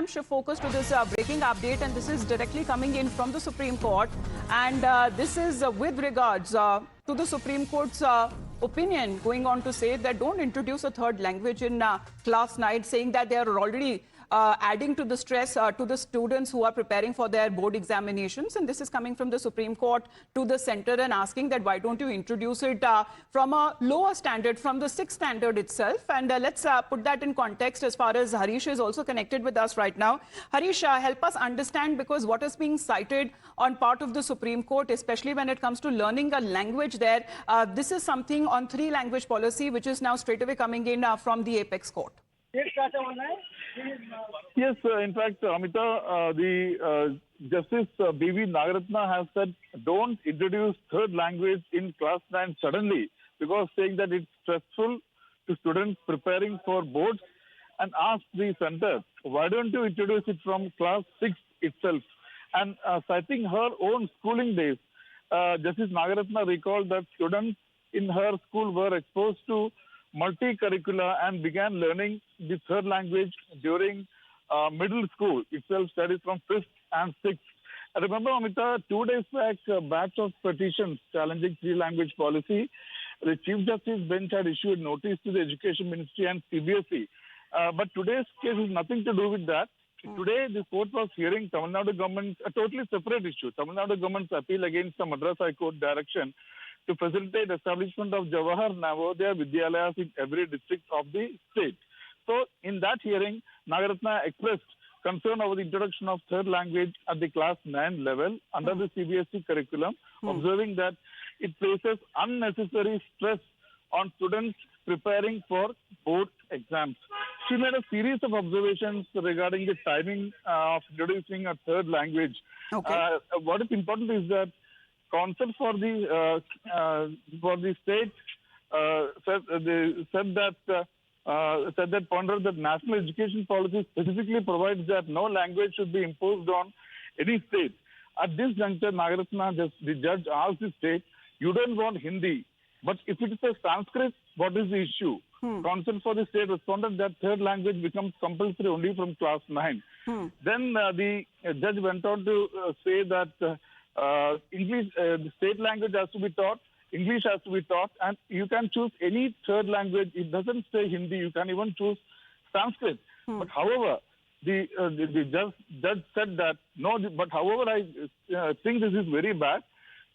paradigm shift focus to this breaking update, and this is directly coming in from the Supreme Court. And this is with regards to the Supreme Court's opinion, going on to say that don't introduce a third language in class 9, saying that they are already adding to the stress to the students who are preparing for their board examinations. And this is coming from the Supreme Court to the center and asking that why don't you introduce it from a lower standard, from the 6th standard itself. And let's put that in context as far as Harish is also connected with us right now. Harish, help us understand, because what is being cited on part of the Supreme Court, especially when it comes to learning a language there, this is something on 3-language policy, which is now straight away coming in from the Apex Court. Yes, in fact, Amita, the Justice B.V. Nagaratna has said don't introduce third language in class 9 suddenly, because saying that it's stressful to students preparing for boards, and asked the center, why don't you introduce it from class 6 itself? And citing her own schooling days, Justice Nagaratna recalled that students in her school were exposed to multi-curricula and began learning the third language during middle school itself, studies from 5th and 6th. I remember, Amita, 2 days back, a batch of petitions challenging 3-language policy. The Chief Justice bench had issued notice to the Education Ministry and cbse. But today's case is nothing to do with that. Today, the court was hearing Tamil Nadu government's a totally separate issue. Tamil Nadu government's appeal against the Madras High Court direction to facilitate establishment of Jawahar Navodaya Vidyalayas in every district of the state. So, in that hearing, Nagaratna expressed concern over the introduction of third language at the class 9 level under the cbse curriculum, observing that it places unnecessary stress on students preparing for board exams. She made a series of observations regarding the timing of introducing a third language. Okay. What is important is that counsel for the state said that pondered that national education policy specifically provides that no language should be imposed on any state. At this juncture, Nagaratna, the judge, asked the state, you don't want Hindi, but if it is a Sanskrit, what is the issue? Counsel for the state responded that third language becomes compulsory only from class 9. Then the judge went on to say that English, the state language has to be taught, English has to be taught, and you can choose any third language. It doesn't say Hindi. You can even choose Sanskrit. But however, the judge said that no. But however, I think this is very bad.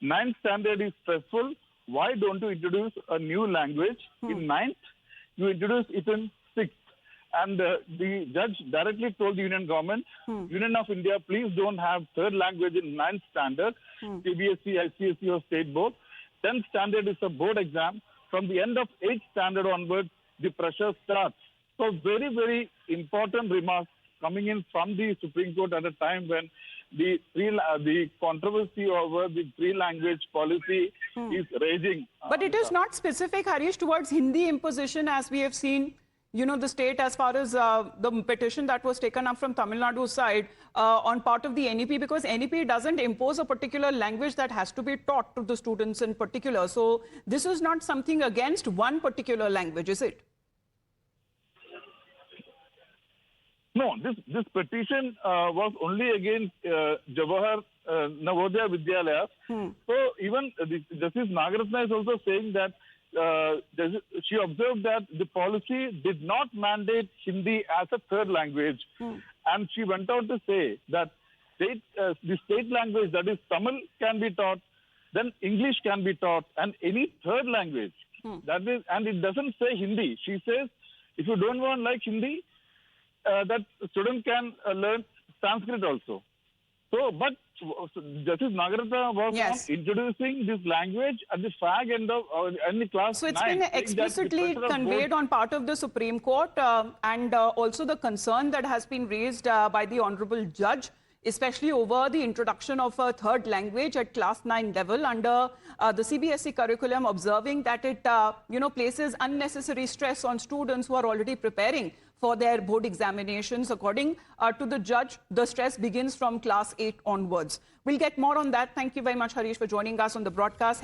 9th standard is stressful. Why don't you introduce a new language in 9th? You introduce it in 6th. And the judge directly told the Union government, Union of India, please don't have third language in 9th standard, cbse, ICSE or state board. 10th standard is a board exam. From the end of 8th standard onwards, the pressure starts. So very, very important remarks coming in from the Supreme Court at a time when the controversy over the 3-language policy is raging. But it is not specific, Harish, towards Hindi imposition, as we have seen, you know, the state, as far as the petition that was taken up from Tamil Nadu side on part of the NEP, because NEP doesn't impose a particular language that has to be taught to the students in particular. So this is not something against one particular language, is it? No, this petition was only against Jawahar Navodaya Vidyalayas. So even Justice Nagaratna is also saying that she observed that the policy did not mandate Hindi as a third language. And she went on to say that the state language, that is Tamil, can be taught, then English can be taught, and any third language. That is, and it doesn't say Hindi. She says if you don't want like Hindi, that student can learn Sanskrit also. So, but Justice Nagaratna was not introducing this language at the fag end of any class 9. So it's been explicitly conveyed on part of the Supreme Court and also the concern that has been raised by the Honorable Judge, especially over the introduction of a third language at class 9 level under the cbse curriculum, observing that it places unnecessary stress on students who are already preparing for their board examinations. According to the judge, the stress begins from class 8 onwards. We'll get more on that. Thank you very much, Harish, for joining us on the broadcast.